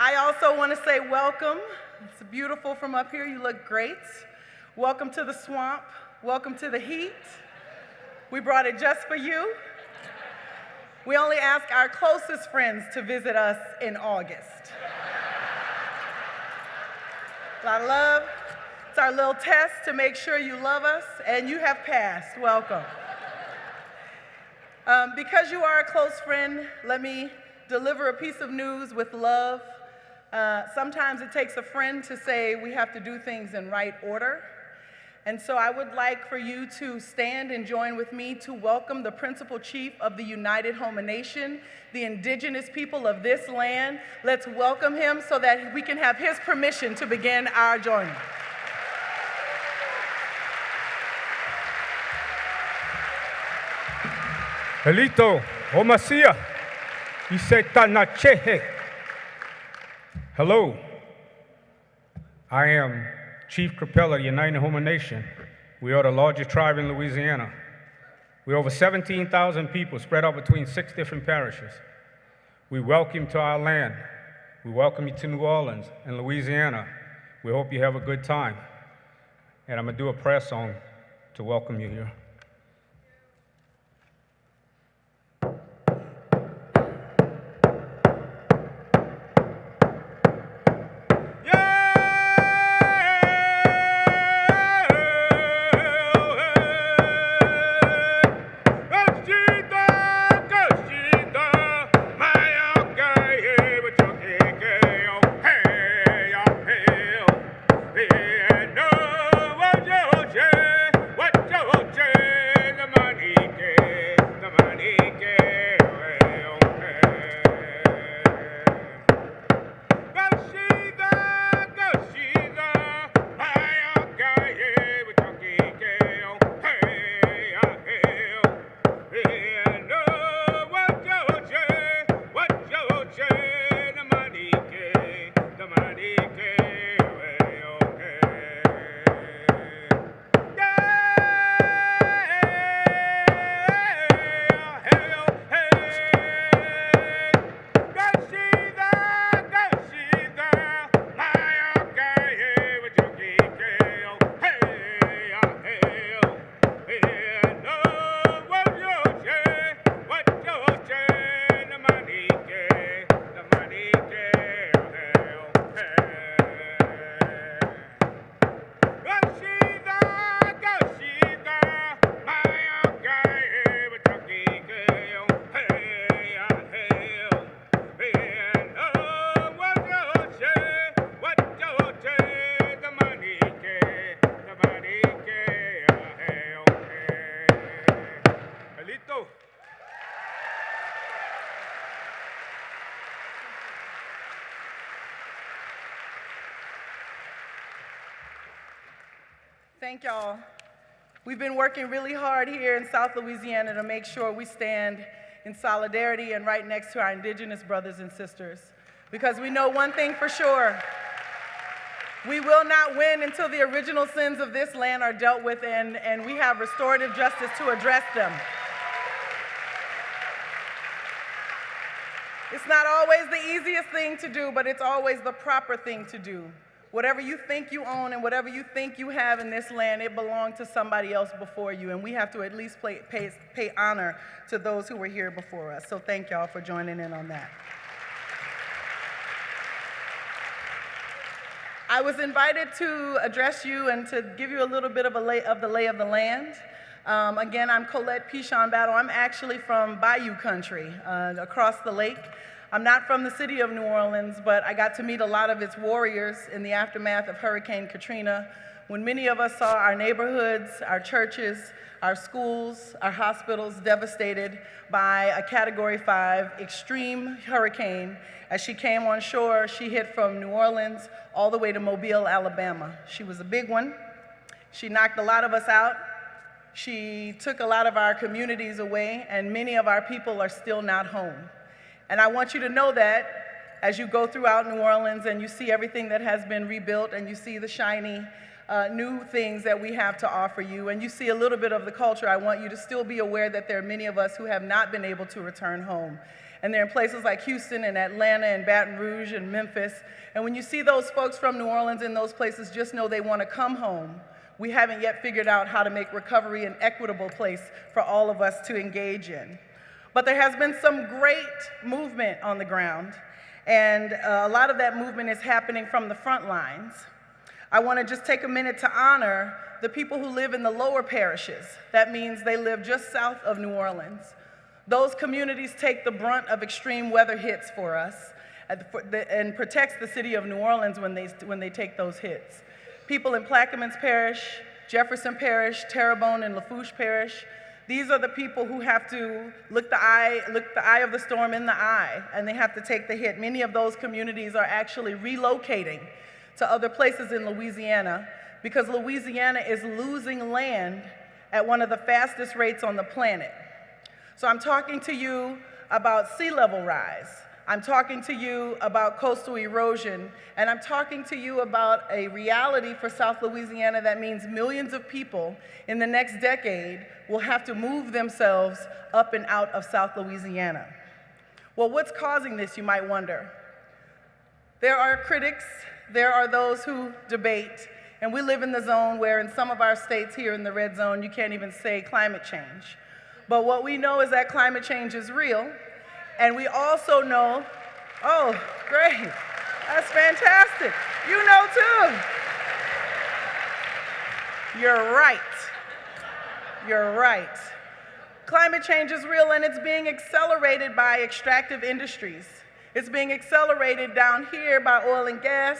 I also want to say welcome. It's beautiful from up here. You look great. Welcome to the swamp. Welcome to the heat. We brought it just for you. We only ask our closest friends to visit us in August. A lot of love. It's our little test to make sure you love us, and you have passed. Welcome. Because you are a close friend, let me deliver a piece of news with love. Sometimes it takes a friend to say we have to do things in right order. And so I would like for you to stand and join with me to welcome the Principal Chief of the United Homa Nation, the indigenous people of this land. Let's welcome him so that we can have his permission to begin our journey. Helito, Omasia, Isetanachehe. Hello, I am Chief Capella of the United Homa Nation. We are the largest tribe in Louisiana. We're over 17,000 people spread out between 6 different parishes. We welcome you to our land. We welcome you to New Orleans and Louisiana. We hope you have a good time. And I'm gonna do a prayer song to welcome you here. Thank y'all. We've been working really hard here in South Louisiana to make sure we stand in solidarity and right next to our indigenous brothers and sisters. Because we know one thing for sure, we will not win until the original sins of this land are dealt with and we have restorative justice to address them. It's not always the easiest thing to do, but it's always the proper thing to do. Whatever you think you own and whatever you think you have in this land, it belonged to somebody else before you, and we have to at least pay honor to those who were here before us. So thank y'all for joining in on that. I was invited to address you and to give you a little bit of the lay of the land. Again, I'm Colette Pichon Battle. I'm actually from Bayou Country, across the lake. I'm not from the city of New Orleans, but I got to meet a lot of its warriors in the aftermath of Hurricane Katrina, when many of us saw our neighborhoods, our churches, our schools, our hospitals devastated by a Category 5 extreme hurricane. As she came on shore, she hit from New Orleans all the way to Mobile, Alabama. She was a big one. She knocked a lot of us out. She took a lot of our communities away, and many of our people are still not home. And I want you to know that as you go throughout New Orleans and you see everything that has been rebuilt and you see the shiny new things that we have to offer you, and you see a little bit of the culture, I want you to still be aware that there are many of us who have not been able to return home. And they're in places like Houston and Atlanta and Baton Rouge and Memphis. And when you see those folks from New Orleans in those places, just know they want to come home. We haven't yet figured out how to make recovery an equitable place for all of us to engage in. But there has been some great movement on the ground, and a lot of that movement is happening from the front lines. I want to just take a minute to honor the people who live in the lower parishes. That means they live just south of New Orleans. Those communities take the brunt of extreme weather hits for us and protects the city of New Orleans when they take those hits. People in Plaquemines Parish, Jefferson Parish, Terrebonne, and Lafourche Parish, these are the people who have to look the eye of the storm in the eye, and they have to take the hit. Many of those communities are actually relocating to other places in Louisiana because Louisiana is losing land at one of the fastest rates on the planet. So I'm talking to you about sea level rise. I'm talking to you about coastal erosion, and I'm talking to you about a reality for South Louisiana that means millions of people in the next decade will have to move themselves up and out of South Louisiana. Well, what's causing this, you might wonder? There are critics, there are those who debate, and we live in the zone where in some of our states here in the red zone, you can't even say climate change. But what we know is that climate change is real, and we also know, oh, great, that's fantastic. You know too. You're right. You're right. Climate change is real, and it's being accelerated by extractive industries. It's being accelerated down here by oil and gas,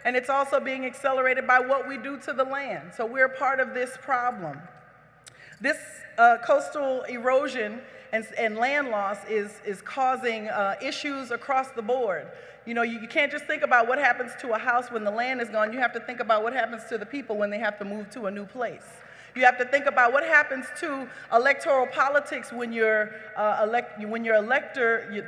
and it's also being accelerated by what we do to the land. So we're part of this problem. This coastal erosion and land loss is causing issues across the board. You know, you can't just think about what happens to a house when the land is gone. You have to think about what happens to the people when they have to move to a new place. You have to think about what happens to electoral politics when the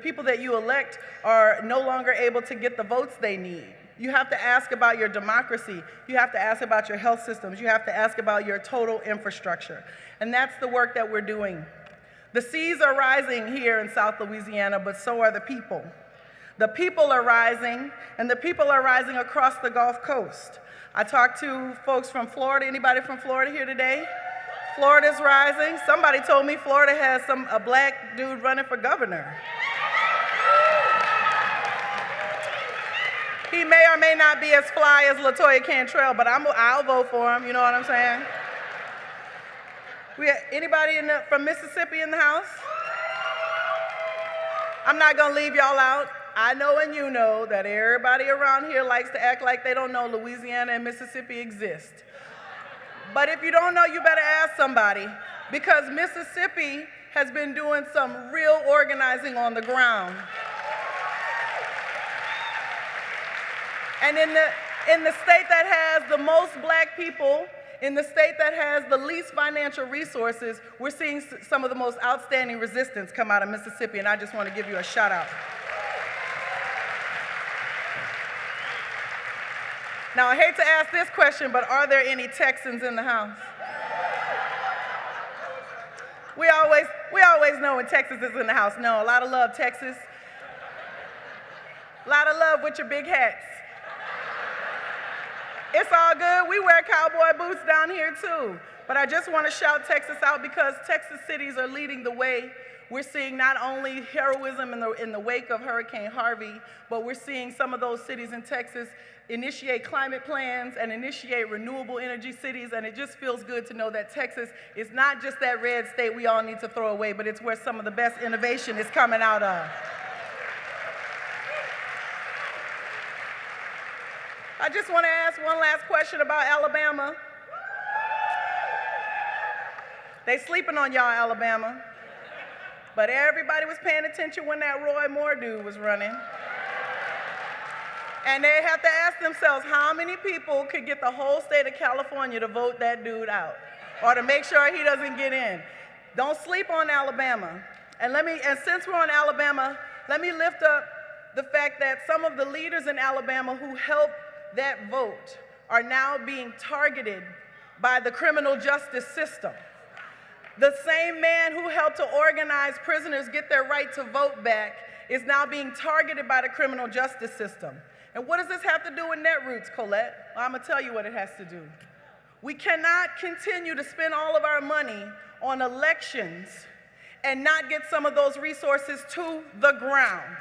people that you elect are no longer able to get the votes they need. You have to ask about your democracy. You have to ask about your health systems. You have to ask about your total infrastructure. And that's the work that we're doing. The seas are rising here in South Louisiana, but so are the people. The people are rising, and the people are rising across the Gulf Coast. I talked to folks from Florida. Anybody from Florida here today? Florida's rising. Somebody told me Florida has a black dude running for governor. He may or may not be as fly as LaToya Cantrell, but I'll vote for him, you know what I'm saying? Anybody from Mississippi in the house? I'm not gonna leave y'all out. I know and you know that everybody around here likes to act like they don't know Louisiana and Mississippi exist. But if you don't know, you better ask somebody, because Mississippi has been doing some real organizing on the ground. And in the state that has the most black people, in the state that has the least financial resources, we're seeing some of the most outstanding resistance come out of Mississippi, and I just want to give you a shout out. Now, I hate to ask this question, but are there any Texans in the house? We always know when Texas is in the house. No, a lot of love, Texas. A lot of love with your big hats. It's all good. We wear cowboy boots down here too. But I just want to shout Texas out because Texas cities are leading the way. We're seeing not only heroism in the wake of Hurricane Harvey, but we're seeing some of those cities in Texas initiate climate plans and initiate renewable energy cities, and it just feels good to know that Texas is not just that red state we all need to throw away, but it's where some of the best innovation is coming out of. I just want to ask one last question about Alabama. They sleeping on y'all, Alabama. But everybody was paying attention when that Roy Moore dude was running. And they have to ask themselves how many people could get the whole state of California to vote that dude out or to make sure he doesn't get in. Don't sleep on Alabama. And since we're on Alabama, let me lift up the fact that some of the leaders in Alabama who helped that vote are now being targeted by the criminal justice system. The same man who helped to organize prisoners get their right to vote back is now being targeted by the criminal justice system. And what does this have to do with Netroots, Colette? Well, I'm gonna tell you what it has to do. We cannot continue to spend all of our money on elections and not get some of those resources to the ground.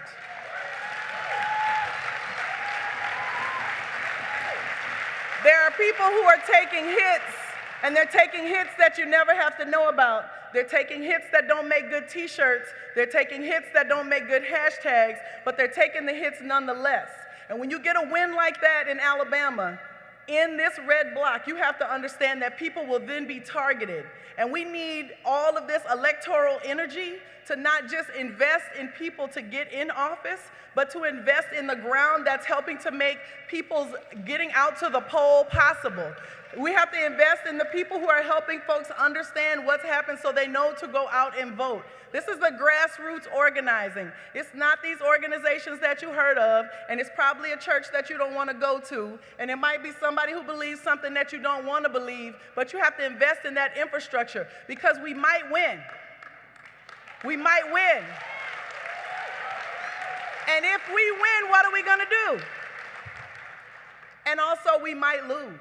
There are people who are taking hits, and they're taking hits that you never have to know about. They're taking hits that don't make good t-shirts. They're taking hits that don't make good hashtags, but they're taking the hits nonetheless. And when you get a win like that in Alabama, in this red block, you have to understand that people will then be targeted. And we need all of this electoral energy to not just invest in people to get in office, but to invest in the ground that's helping to make people's getting out to the poll possible. We have to invest in the people who are helping folks understand what's happened so they know to go out and vote. This is the grassroots organizing. It's not these organizations that you heard of, and it's probably a church that you don't want to go to, and it might be somebody who believes something that you don't want to believe, but you have to invest in that infrastructure because we might win. We might win. And if we win, what are we going to do? And also, we might lose.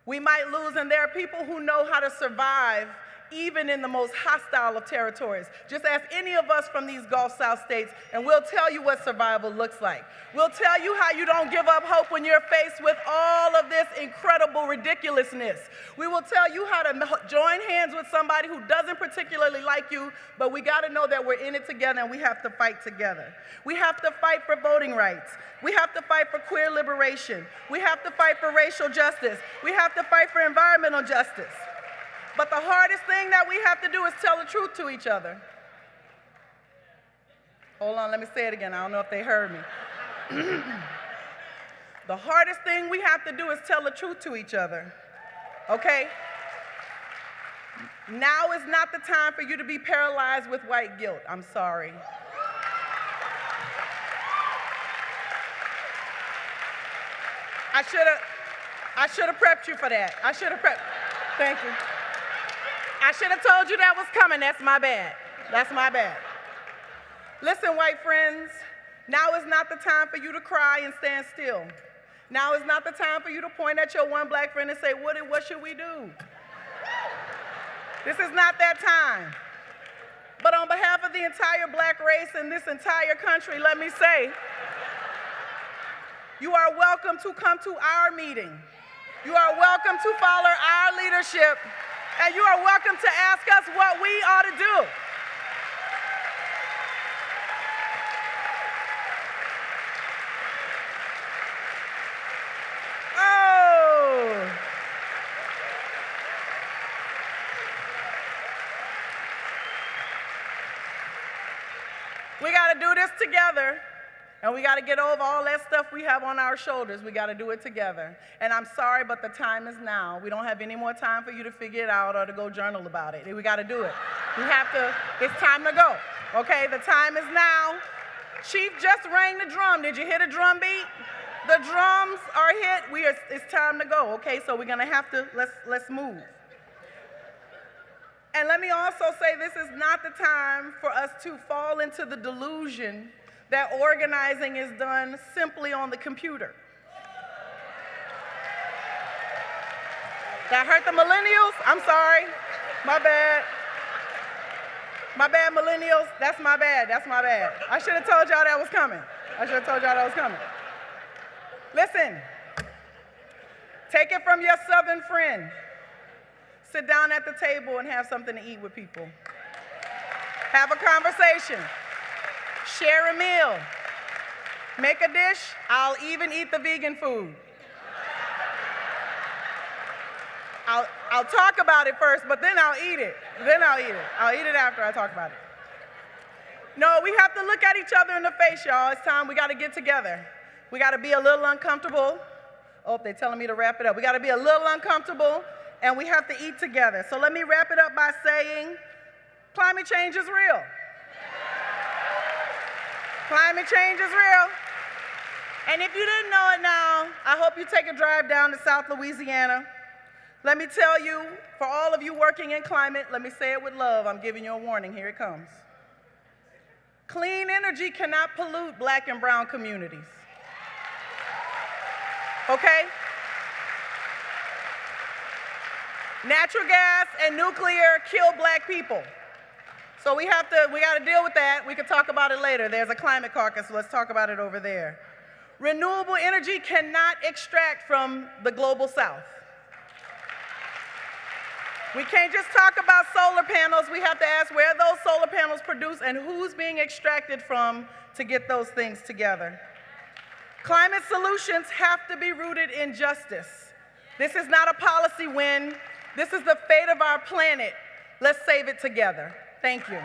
We might lose, and there are people who know how to survive even in the most hostile of territories. Just ask any of us from these Gulf South states, and we'll tell you what survival looks like. We'll tell you how you don't give up hope when you're faced with all of this incredible ridiculousness. We will tell you how to join hands with somebody who doesn't particularly like you, but we got to know that we're in it together and we have to fight together. We have to fight for voting rights. We have to fight for queer liberation. We have to fight for racial justice. We have to fight for environmental justice. But the hardest thing that we have to do is tell the truth to each other. Hold on, let me say it again. I don't know if they heard me. The hardest thing we have to do is tell the truth to each other, okay? Now is not the time for you to be paralyzed with white guilt. I'm sorry. I should have prepped you for that. I should have prepped. Thank you. I should have told you that was coming. That's my bad. That's my bad. Listen, white friends, now is not the time for you to cry and stand still. Now is not the time for you to point at your one black friend and say, what should we do? This is not that time. But on behalf of the entire black race in this entire country, let me say, you are welcome to come to our meeting. You are welcome to follow our leadership. And you are welcome to ask us what we ought to do. Oh. We got to do this together. And we got to get over all that stuff we have on our shoulders. We got to do it together. And I'm sorry, but the time is now. We don't have any more time for you to figure it out or to go journal about it. We got to do it. We have to, it's time to go. Okay, the time is now. Chief just rang the drum. Did you hear the drum beat? The drums are hit. It's time to go. Okay, so we're going to have to, let's move. And let me also say this is not the time for us to fall into the delusion that organizing is done simply on the computer. That hurt the millennials? I'm sorry. My bad. My bad, millennials. That's my bad. That's my bad. I should have told y'all that was coming. Listen. Take it from your Southern friend. Sit down at the table and have something to eat with people. Have a conversation. Share a meal. Make a dish. I'll even eat the vegan food. I'll talk about it first, but then I'll eat it. I'll eat it after I talk about it. No, we have to look at each other in the face, y'all. It's time. We got to get together. We got to be a little uncomfortable. Oh, they're telling me to wrap it up. We got to be a little uncomfortable, and we have to eat together. So let me wrap it up by saying climate change is real. Climate change is real. And if you didn't know it now, I hope you take a drive down to South Louisiana. Let me tell you, for all of you working in climate, let me say it with love. I'm giving you a warning. Here it comes. Clean energy cannot pollute Black and brown communities. Okay? Natural gas and nuclear kill Black people. So we got to deal with that. We can talk about it later. There's a climate caucus, so let's talk about it over there. Renewable energy cannot extract from the global south. We can't just talk about solar panels. We have to ask where those solar panels produce and who's being extracted from to get those things together. Climate solutions have to be rooted in justice. This is not a policy win. This is the fate of our planet. Let's save it together. Thank you.